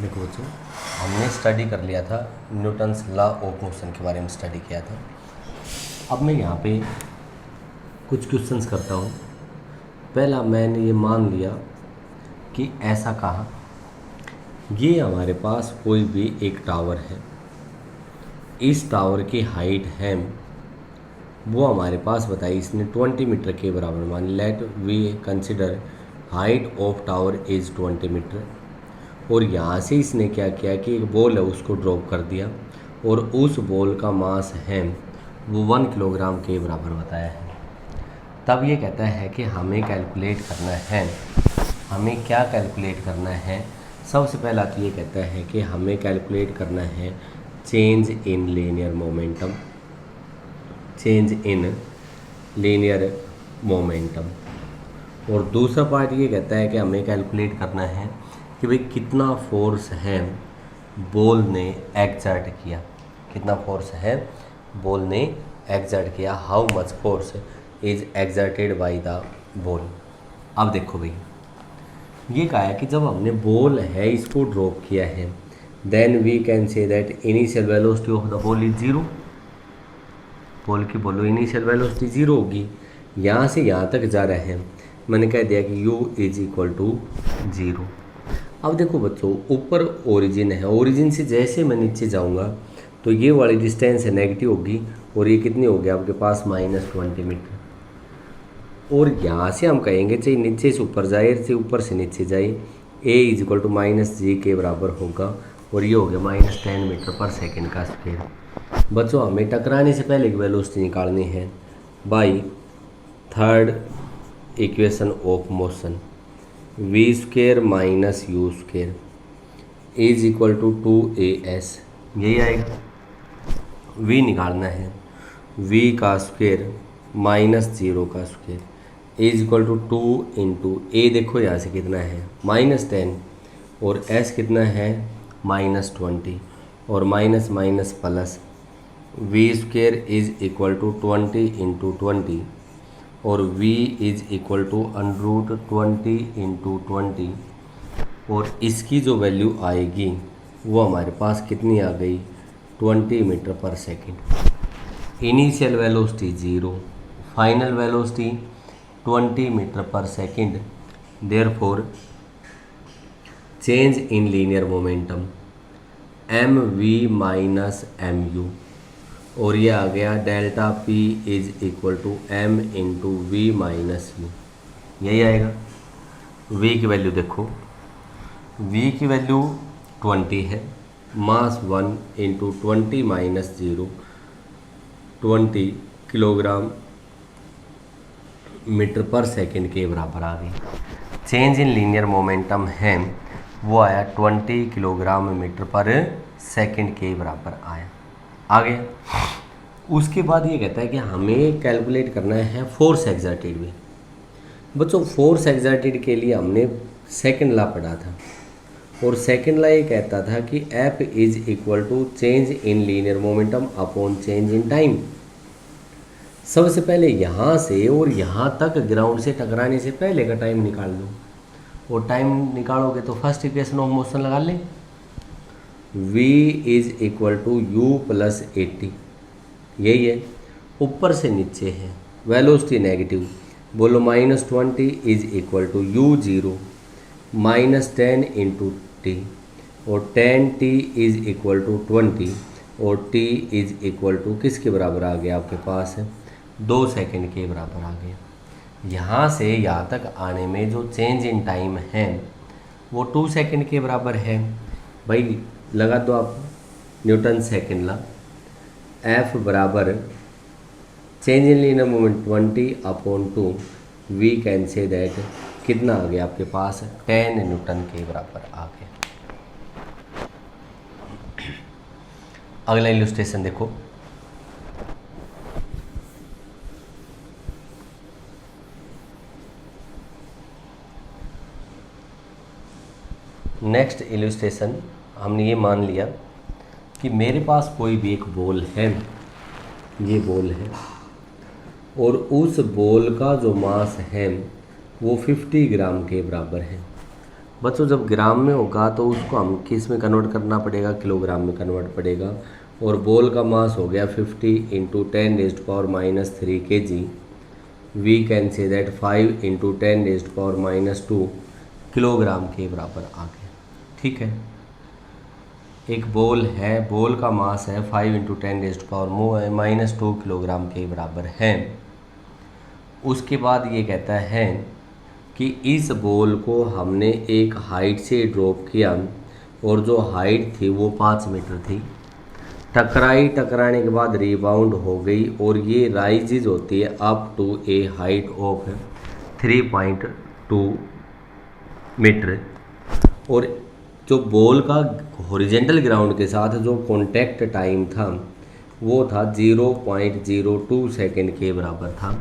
देखो बच्चों, हमने स्टडी कर लिया था न्यूटन्स लॉ ऑफ मोशन के बारे में स्टडी किया था। अब मैं यहाँ पे कुछ क्वेश्चंस करता हूँ। पहला मैंने ये मान लिया कि ऐसा कहा, ये हमारे पास कोई भी एक टावर है, इस टावर की हाइट है वो हमारे पास बताई इसने 20 मीटर के बराबर मान। Let we consider height of tower is 20 metre. और यहाँ से इसने क्या किया कि एक बॉल है उसको ड्रॉप कर दिया और उस बॉल का मास है वो 1 किलोग्राम के बराबर बताया है। तब ये कहता है कि हमें कैलकुलेट करना है, हमें क्या कैलकुलेट करना है। सबसे पहला तो ये कहता है कि हमें कैलकुलेट करना है change in linear momentum, change in linear momentum. और दूसरा पार्ट ये कहता है कि हमें कैलकुलेट करना है कि भाई कितना फोर्स है बॉल ने एक्सर्ट किया, कितना फोर्स है बॉल ने एक्सर्ट किया, how much force is exerted by the ball. अब देखो भाई, ये कहा है कि जब हमने बॉल है इसको ड्रॉप किया है, then we can say that initial velocity of the ball is zero. Ball की बोलो इनिशियल वेलोसिटी जीरो होगी, यहाँ से यहाँ तक जा रहे हैं, मैंने कह दिया कि u is equal to zero. अब देखो बच्चों, ऊपर ओरिजिन है, ओरिजिन से जैसे मैं नीचे जाऊँगा तो ये वाली डिस्टेंस है नेगेटिव होगी और ये कितनी होगी आपके पास -20 मीटर। और यहाँ से हम कहेंगे चाहे नीचे से ऊपर जाए चाहे ऊपर से नीचे जाए, a is equal to -g के बराबर होगा और ये हो गया -10 मीटर पर सेकेंड का स्क्वायर। बच्चों, हमें टकराने से पहले की वेलोसिटी निकालनी है by third equation of motion, v square minus u square is equal to 2as। यही आएगा, v निकालना है, v का स्क्वेयर माइनस 0 का square is equal to 2 into a, देखो यहाँ से कितना है -10 और s कितना है -20 और minus minus plus, v square is equal to 20 into 20 और v is equal to √20 into 20 और इसकी जो वैल्यू आएगी वो हमारे पास कितनी आ गई 20 metre per second. Initial velocity 0, final velocity 20 metre per second. Therefore change in linear momentum mv minus mu और ये आ गया delta p is equal to m into v minus u. यही आएगा। v की वैल्यू देखो, v की value 20 है, मास 1 into 20 minus 0 20 kilogram metre per second के बराबर आ गई। चेंज इन लीनियर मोमेंटम है वो आया 20 किलोग्राम मीटर पर सेकेंड के बराबर आया, आ गया। उसके बाद ये कहता है कि हमें कैलकुलेट करना है फोर्स एक्सर्टेड भी। बच्चों, फोर्स एक्सर्टेड के लिए हमने सेकंड लॉ पढ़ा था और सेकंड लॉ ये कहता था कि F is equal to change in linear momentum upon change in time. सबसे पहले यहाँ से और यहाँ तक ग्राउंड से टकराने से पहले का टाइम निकाल लो, और टाइम निकालोगे तो फर्स्ट इक्वेशन ऑफ मोशन लगा लें, v is equal to u plus 80। यही है, ऊपर से नीचे है, वेलोसिटी नेगेटिव, बोलो -20 is equal to u0 -10 into T और 10t इज इक्वल टू 20 और t इज इक्वल टू किसके बराबर आ गया आपके पास 2 सेकेंड के बराबर आ गया। यहाँ से यहाँ तक आने में जो चेंज इन टाइम है वो 2 सेकेंड के बराबर है। भाई लगा दो आप न्यूटन सेकेंड ला, F बराबर change in linear moment 20 upon 2, we can say that कितना आ गया आपके पास 10 न्यूटन के बराबर आ गया। अगला इलस्ट्रेशन देखो, नेक्स्ट इलस्ट्रेशन हमने ये मान लिया कि मेरे पास कोई भी एक बॉल है, ये बॉल है और उस बॉल का जो मास है वो 50 ग्राम के बराबर है। बच्चों जब ग्राम में होगा तो उसको हम किस में कन्वर्ट करना पड़ेगा, किलोग्राम में कन्वर्ट पड़ेगा। और बॉल का मास हो गया 50 × 10⁻³ kg। We can say that 5 × 10⁻² kilogram के बराबर आ गया। ठीक है, एक बॉल है, बॉल का मास है 5 × 10⁻² किलोग्राम के बराबर है। उसके बाद ये कहता है कि इस बॉल को हमने एक हाइट से ड्रॉप किया और जो हाइट थी वो 5 मीटर थी। टकराने के बाद रिबाउंड हो गई और ये राइजेज होती है up to a height of 3.2 metre. और जो बॉल का हॉरिजेंटल ग्राउंड के साथ जो कॉन्टैक्ट टाइम था वो था 0.02 सेकेंड के बराबर था।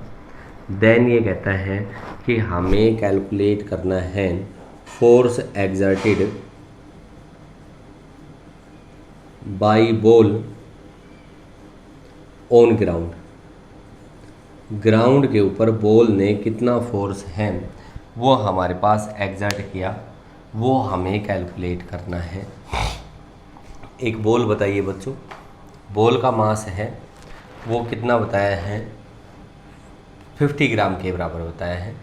देन ये कहता है कि हमें कैलकुलेट करना है force exerted by ball on ground. Ground के ऊपर बॉल ने कितना फोर्स है वो हमारे पास एक्सर्ट किया, वो हमें कैलकुलेट करना है। एक बॉल बताइए बच्चों, बॉल का मास है वो कितना बताया है, 50 ग्राम के बराबर बताया है।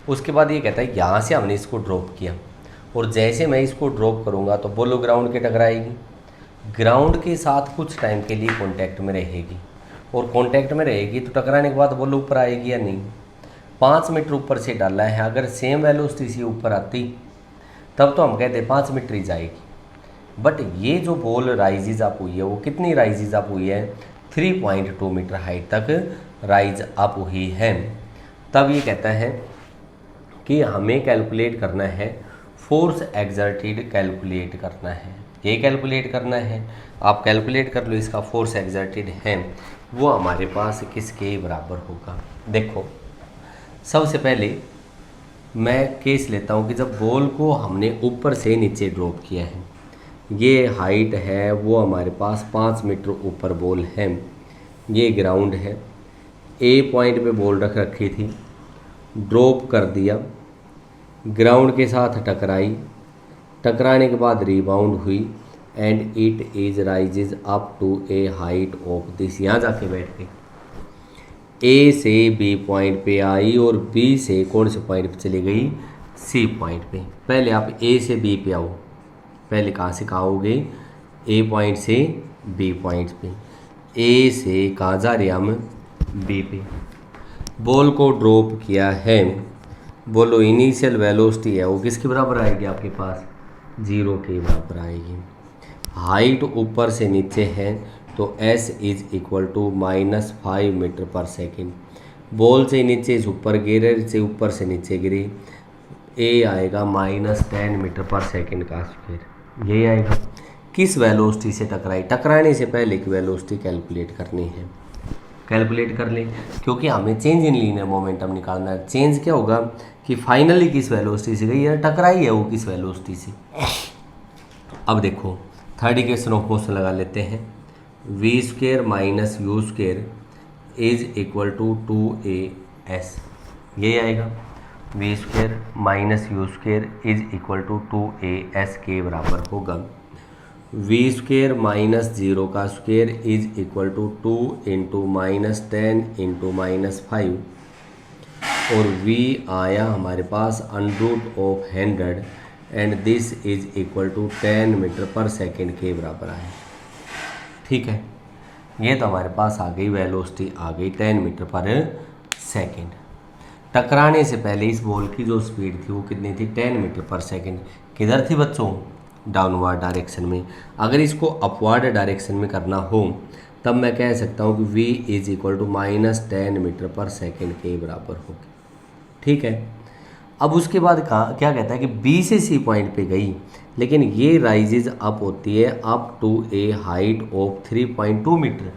उसके बाद ये कहता है यहाँ से हमने इसको ड्रॉप किया और जैसे मैं इसको ड्रॉप करूँगा तो बॉल ग्राउंड के टकराएगी, ग्राउंड के साथ कुछ टाइम के लिए कांटेक्ट में रहेगी और कांटेक्ट में रहेगी तो टकराने के बाद बॉल ऊपर आएगी या नहीं। 5 मीटर ऊपर से डाला है, अगर सेम वेलोसिटी से ऊपर आती तब तो हम कहते 5 मीटर ही जाएगी। बट ये जो बॉल राइजेज अप हुई है वो कितनी राइजेज अप हुई है, 3.2 मीटर हाइट तक राइज अप हुई है। तब ये कहता है कि हमें कैलकुलेट करना है फोर्स एक्सर्टेड, कैलकुलेट करना है, ये कैलकुलेट करना है। आप कैलकुलेट कर लो, इसका फोर्स एक्सर्टेड है वो हमारे पास किसके बराबर होगा। देखो सबसे पहले मैं केस लेता हूँ कि जब बॉल को हमने ऊपर से नीचे ड्रॉप किया है, ये हाइट है वो हमारे पास 5 मीटर ऊपर बॉल है, ये ग्राउंड है, ए पॉइंट पे बॉल रख रखी थी, ड्रॉप कर दिया, ग्राउंड के साथ टकराई, टकराने के बाद रिबाउंड हुई and it is raises up to a height of this. यहाँ जाके बैठ गई, ए से बी पॉइंट पे आई और बी से कौन से पॉइंट पे चली गई, सी पॉइंट पे। पहले आप ए से बी पे आओ, पहले कहाँ से कहाँ आओगे, ए पॉइंट से बी पॉइंट पे। ए से कहाँ जा रहे हम, बी पे। बॉल को ड्रॉप किया है, बोलो इनिशियल वेलोसिटी है वो किसके बराबर आएगी आपके पास, 0 के बराबर आएगी। हाइट ऊपर से नीचे है तो s is equal to -5 metre per second. बॉल से नीचे से ऊपर गिरे, से ऊपर से नीचे गिरी, a आएगा -10 मीटर पर सेकेंड का स्क्वायर, यही आएगा। किस वेलोसिटी से टकराई, टकराने से पहले की वेलोसिटी कैलकुलेट करनी है, कैलकुलेट कर लें क्योंकि हमें चेंज इन लीनियर मोमेंटम निकालना है। चेंज क्या होगा कि फाइनली किस वेलोसिटी से गई है, टकराई है वो किस वेलोसिटी से। अब देखो थर्ड इक्वेशन ऑफ मोशन लगा लेते हैं, v² - u² is equal to 2as, यही आएगा। v² - u² is equal to 2as के बराबर होगा। v² - 0 का स्क्वायर इज इक्वल टू 2 × -10 × -5 और v आया हमारे पास √100 and this is equal to 10 metre per second के बराबर आए। ठीक है, ये तो हमारे पास आ गई वेलोसिटी, आ गई 10 मीटर पर सेकेंड। टकराने से पहले इस बॉल की जो स्पीड थी वो कितनी थी, 10 मीटर पर सेकेंड। किधर थी बच्चों, डाउनवर्ड डायरेक्शन में। अगर इसको अपवर्ड डायरेक्शन में करना हो तब मैं कह सकता हूँ कि v is equal to -10 metre per second के बराबर होगी। ठीक है, अब उसके बाद क्या कहता है कि B से C पॉइंट पे गई, लेकिन ये राइजेज अप होती है up to a height of 3.2 metre,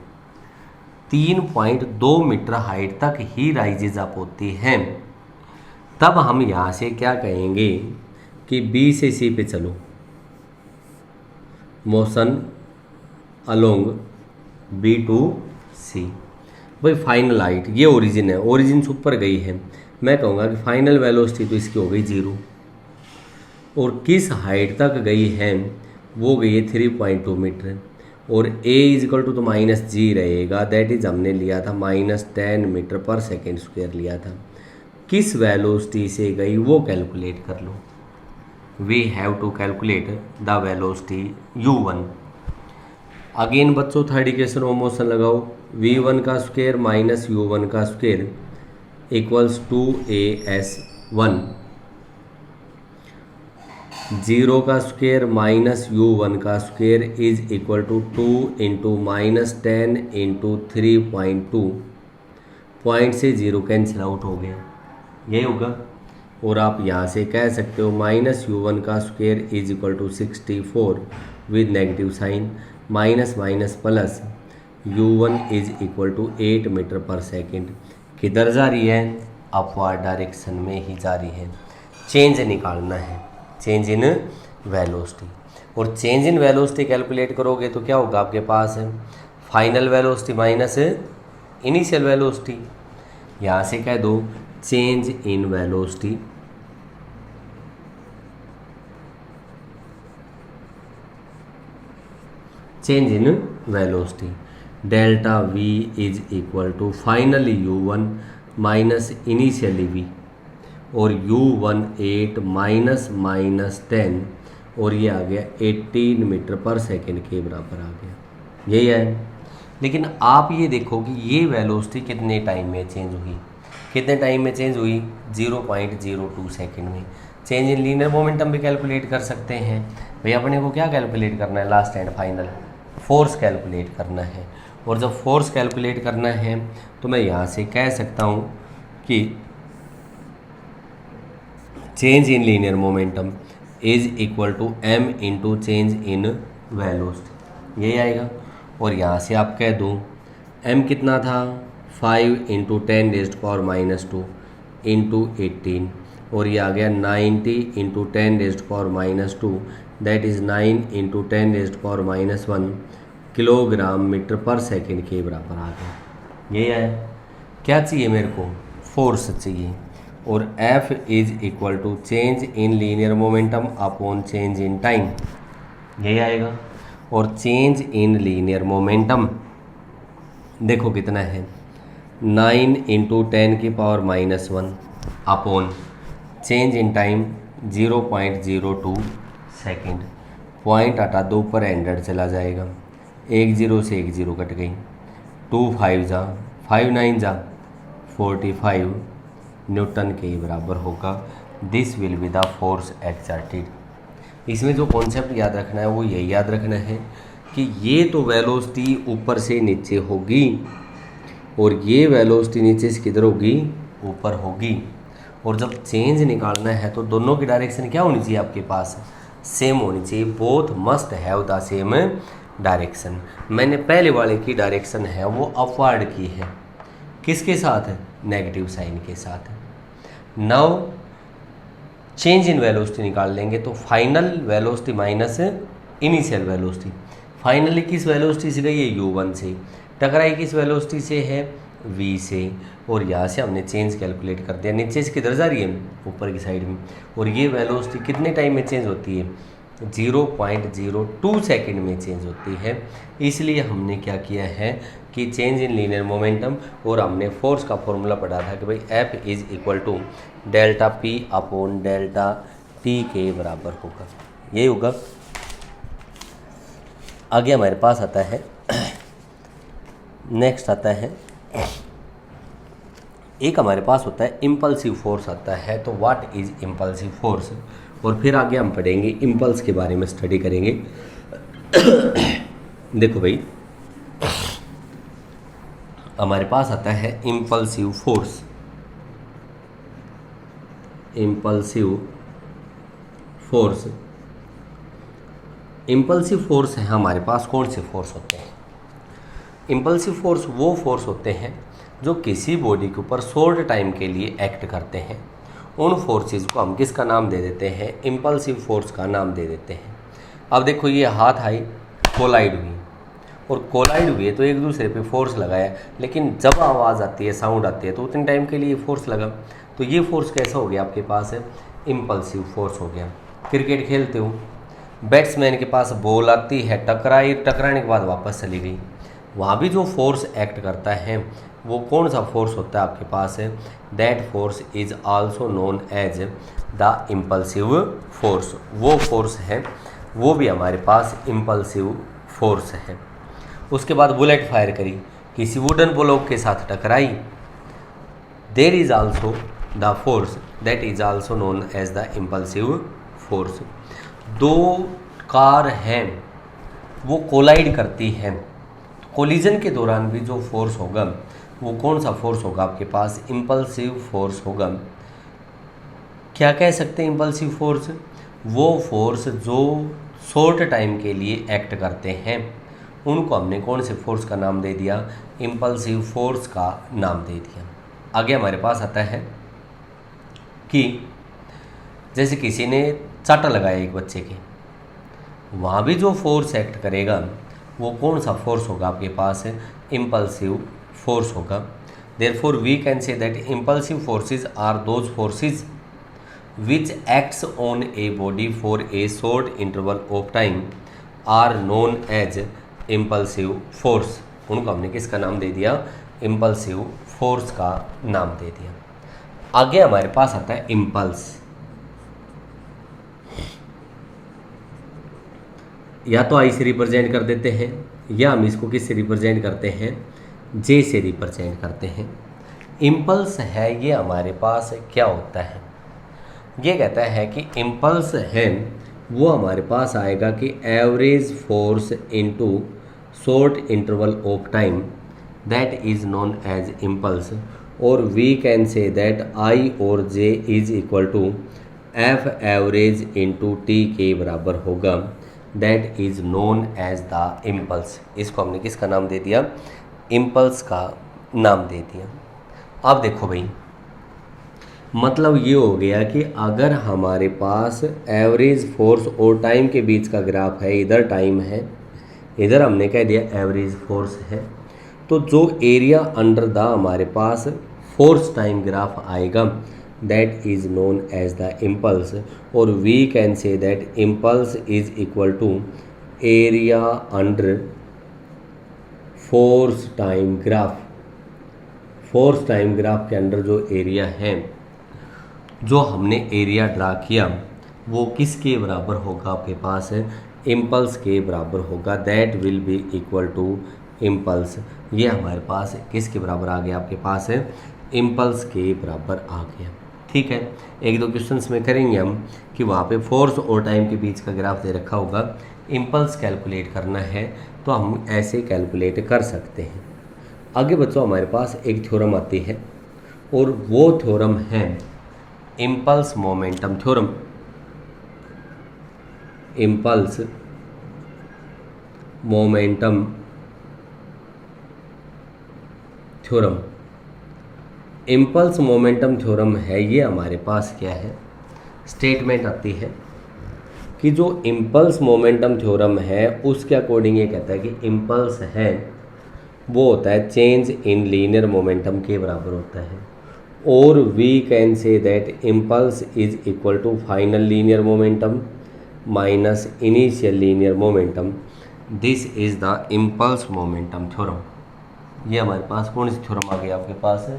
3.2 metre height तक ही राइजेज अप होती है। तब हम यहाँ से क्या कहेंगे कि B से C पे चलो, motion along B to C। भाई फाइनल हाइट ये ओरिजिन है, ओरिजिन से ऊपर गई है, मैं कहूँगा कि फाइनल वेलोसिटी तो इसकी हो गई 0। और किस हाइट तक गई है, वो गई है 3.2 मीटर, और a इजिकल टू तो -g रहेगा, दैट इज हमने लिया था -10 मीटर पर सेकेंड स्क्वायर लिया था। किस वेलोसिटी से गई वो कैलकुलेट कर लो। We have to calculate the velocity u1। Again बच्चों थर्ड इक्वेशन ऑफ मोशन लगाओ, v1 का स्क्वायर माइनस u1 का स्क्वायर इक्वल्स 2as1, 0 का स्क्वायर माइनस u1 का square is equal to 2 into -10 into 3.2, point से 0 कैंसिल आउट हो गया, यही होगा। और आप यहाँ से कह सकते हो -u1 का square is equal to 64 with negative sign, minus minus plus u1 is equal to 8 metre per second. किधर जा रही है, अपवर्ड डायरेक्शन में ही जा रही है। चेंज निकालना है, चेंज इन वेलोसिटी, और चेंज इन वेलोसिटी कैलकुलेट करोगे तो क्या होगा आपके पास, final velocity minus initial velocity. यहाँ से कह दो change in velocity change in velocity delta v is equal to finally u1 minus initially v, और u1 8 माइनस -10, और ये आ गया 18 मीटर पर सेकेंड के बराबर आ गया, यही है। लेकिन आप ये देखो कि ये वेलोसिटी कितने टाइम में चेंज हुई, कितने टाइम में चेंज हुई, 0.02 सेकेंड में। चेंज इन लीनियर मोमेंटम भी कैलकुलेट कर सकते हैं भाई। अपने को क्या कैलकुलेट करना है, last and final force calculate करना है। और जब फोर्स कैलकुलेट करना है तो मैं यहाँ से कह सकता हूँ कि change in linear momentum is equal to m into change in velocity, यही आएगा। और यहाँ से आप कह दूँ m कितना था, 5 इंटू 10⁻² इंटू 18, और ये आ गया 90 into 10⁻², that is 9 into 10⁻1 kilogram metre per second के बराबर आ गया, यही है। क्या चाहिए मेरे को, फोर्स चाहिए। और F is equal to change in linear momentum upon change in time, यही आएगा। और चेंज इन लीनियर मोमेंटम देखो कितना है, 9 into 10⁻⁻1 upon change in time 0.02 second. Point हटा दो, पर 100 चला जाएगा, 1 0 से 1 0 कट गई, 2 5 जा 5 9 जा 45 न्यूटन के बराबर होगा। This will be the force exerted. इसमें जो कॉन्सेप्ट याद रखना है वो यही याद रखना है कि ये तो वेलोसिटी ऊपर से नीचे होगी, और ये वेलोसिटी नीचे से किधर होगी, ऊपर होगी। और जब चेंज निकालना है तो दोनों की डायरेक्शन क्या होनी चाहिए आपके पास, सेम होनी चाहिए। Both must have the same direction. मैंने पहले वाले की डायरेक्शन है वो अपवर्ड की है, किसके साथ है, नेगेटिव साइन के साथ है। नाउ चेंज इन वेलोसिटी निकाल लेंगे तो final velocity minus initial velocity. Finally किस वेलोसिटी से गई है, u1 से, टकराई किस वेलोसिटी से है, v से, और यहाँ से हमने चेंज कैलकुलेट कर दिया। नीचे से किधर जा रही है, ऊपर की साइड में। और ये वेलोसिटी कितने टाइम में चेंज होती है, 0.02 सेकेंड में चेंज होती है। इसलिए हमने क्या किया है कि चेंज इन लीनियर मोमेंटम, और हमने फोर्स का फॉर्मूला पढ़ा था कि भाई F is equal to delta P upon delta T के बराबर होगा, यही होगा। आगे हमारे पास आता है, नेक्स्ट आता है, एक हमारे पास होता है इम्पल्सिव फोर्स आता है। तो व्हाट इज इम्पल्सिव फोर्स, और फिर आगे हम पढ़ेंगे इम्पल्स के बारे में स्टडी करेंगे। देखो भाई, हमारे पास आता है impulsive force. Impulsive force, impulsive force है हमारे पास। कौन से फोर्स होते हैं, इम्पल्सिव फोर्स वो फोर्स होते हैं जो किसी बॉडी के ऊपर शॉर्ट टाइम के लिए एक्ट करते हैं। उन फोर्सेस को हम किसका नाम दे देते हैं, इम्पल्सिव फोर्स का नाम दे देते हैं। अब देखो ये हाथ आई, कोलाइड हुई, और कोलाइड हुई है तो एक दूसरे पे फोर्स लगाया, लेकिन जब आवाज़ आती है, साउंड आती है, तो उतने टाइम के लिए फोर्स लगा। तो ये फोर्स कैसा हो गया आपके पास है, इम्पल्सिव फोर्स हो गया। क्रिकेट खेलते हो, बैट्समैन के पास बॉल आती है, टकराई, टकराने के बाद वापस चली गई, वहाँ भी जो फोर्स एक्ट करता है वो कौन सा फोर्स होता है आपके पास है? That force is also known as the impulsive force. वो फोर्स है, वो भी हमारे पास इम्पल्सिव फोर्स है। उसके बाद बुलेट फायर करी, किसी वुडन ब्लॉक के साथ टकराई, there is also the force that is also known as the impulsive force. दो कार हैं वो कोलाइड करती हैं, कोलिजन के दौरान भी जो फोर्स होगा वो कौन सा फोर्स होगा आपके पास? इम्पल्सिव फोर्स होगा। क्या कह सकते हैं इम्पल्सिव फोर्स? वो फोर्स जो शॉर्ट टाइम के लिए एक्ट करते हैं उनको हमने कौन से फोर्स का नाम दे दिया? इम्पल्सिव फोर्स का नाम दे दिया। आगे हमारे पास आता है कि जैसे किसी ने चाटा लगाया एक बच्चे के, वहाँ भी जो फोर्स एक्ट करेगा वो कौन सा फोर्स होगा आपके पास? इम्पल्सिव फोर्स होगा। Therefore we can say that impulsive forces are those forces which acts on a body for a short interval of time are known as impulsive force. उनको हमने किसका नाम दे दिया? इम्पल्सिव फोर्स का नाम दे दिया। आगे हमारे पास आता है इम्पल्स। या तो आई से रिप्रेजेंट कर देते हैं या हम इसको किस से रिप्रेजेंट करते हैं? जे से रिप्रेजेंट करते हैं। इम्पल्स है ये हमारे पास क्या होता है? ये कहता है कि इम्पल्स है वो हमारे पास आएगा कि average force into short interval of time that is known as impulse. और we can say that I और J is equal to F average into T के बराबर होगा, that is known as the impulse. इसको हमने किसका नाम दे दिया? इम्पल्स का नाम दे दिया। अब देखो भाई, मतलब ये हो गया कि अगर हमारे पास एवरेज फोर्स और टाइम के बीच का ग्राफ है, इधर टाइम है, इधर हमने कह दिया एवरेज फोर्स है, तो जो एरिया अंडर द हमारे पास फोर्स टाइम ग्राफ आएगा that is known as the impulse. और we can say that impulse is equal to area under force time graph. Force time graph के अंडर जो area है, जो हमने एरिया ड्रा किया वो किसके बराबर होगा आपके पास? इम्पल्स के बराबर होगा, that will be equal to impulse. ये हमारे पास किसके बराबर आ गया आपके पास? इम्पल्स के बराबर आ गया। ठीक है, एक दो क्वेश्चंस में करेंगे हम कि वहाँ पे फोर्स और टाइम के बीच का ग्राफ दे रखा होगा, इम्पल्स कैलकुलेट करना है तो हम ऐसे कैलकुलेट कर सकते हैं। आगे बच्चों हमारे पास एक थ्योरम आती है और वो थ्योरम है impulse momentum theorem. Impulse momentum theorem. Impulse momentum theorem है ये हमारे पास क्या है? स्टेटमेंट आती है कि जो इम्पल्स मोमेंटम थ्योरम है उसके अकॉर्डिंग ये कहता है कि इम्पल्स है वो होता है चेंज इन लीनियर मोमेंटम के बराबर होता है। और we can say that impulse is equal to final linear momentum minus initial linear momentum. This is the impulse momentum theorem. ये हमारे पास कौन सी थ्योरम आ गई आपके पास?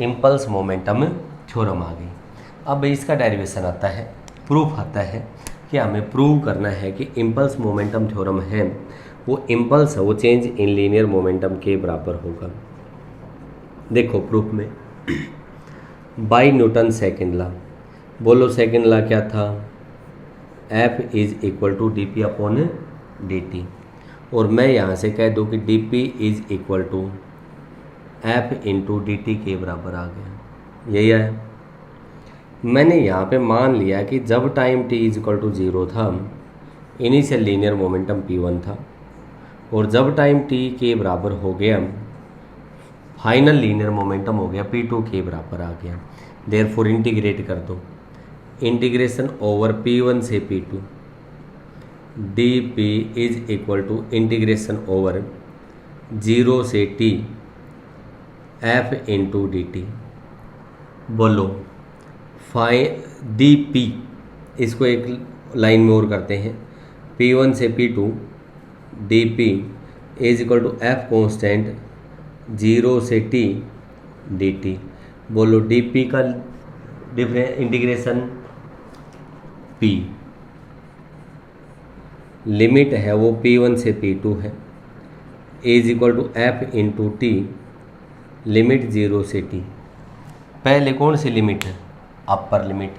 इम्पल्स मोमेंटम थ्योरम आ गई। अब इसका डेरिवेशन आता है, प्रूफ आता है कि हमें प्रूव करना है कि इम्पल्स मोमेंटम थ्योरम है वो इम्पल्स है वो चेंज इन लीनियर मोमेंटम के बराबर होगा। देखो प्रूफ में बाय न्यूटन सेकेंड लॉ। बोलो सेकेंड लॉ क्या था? F is equal to d p upon d t. और मैं यहाँ से कह दूँ कि d p is equal to F into d t के बराबर आ गया। यही है, मैंने यहाँ पे मान लिया कि जब time t is equal to 0 था इनिशियल लीनियर मोमेंटम p1 था, और जब टाइम t के बराबर हो गया फाइनल लीनियर मोमेंटम हो गया p2 के बराबर आ गया। देयरफॉर इंटीग्रेट कर दो, इंटीग्रेशन ओवर p1 से p2 dp is equal to integration over 0 से t f into d t. बोलो डी पी इसको एक लाइन में और करते हैं, P1 से P2 dP is equal to F constant 0 से T dt। बोलो dP का इंटीग्रेशन P, लिमिट है वो P1 से P2 है, is equal to F into t, limit 0 से T। पहले कौन सी लिमिट है? अपर लिमिट,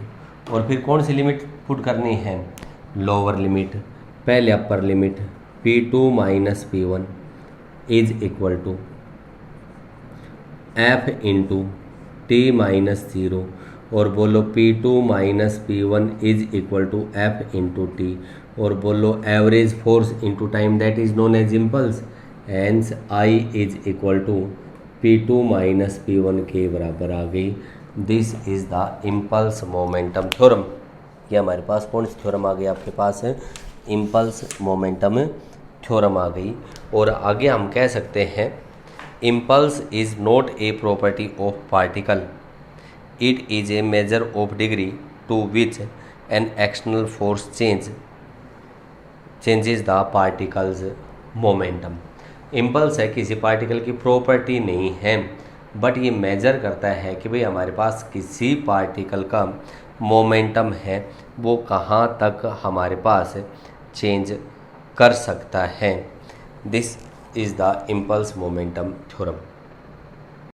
और फिर कौन सी लिमिट पुट करनी है? Lower limit. पहले upper limit P2 minus P1 is equal to F into T minus 0, और बोलो P2 minus P1 is equal to F into T, और बोलो average force into time that is known as impulse, hence I is equal to P2 minus P1 के बराबर आ गई। This is the impulse momentum theorem. ये हमारे पास कौन सी थ्योरम आ गई? आपके पास है इम्पल्स मोमेंटम थ्योरम आ गई। और आगे हम कह सकते हैं impulse is not a property of particle, it is a measure of degree to which an external force changes the particle's momentum. Impulse है किसी पार्टिकल की प्रॉपर्टी नहीं है, बट ये मेजर करता है कि भाई हमारे पास किसी पार्टिकल का मोमेंटम है वो कहाँ तक हमारे पास चेंज कर सकता है। This is the impulse momentum theorem.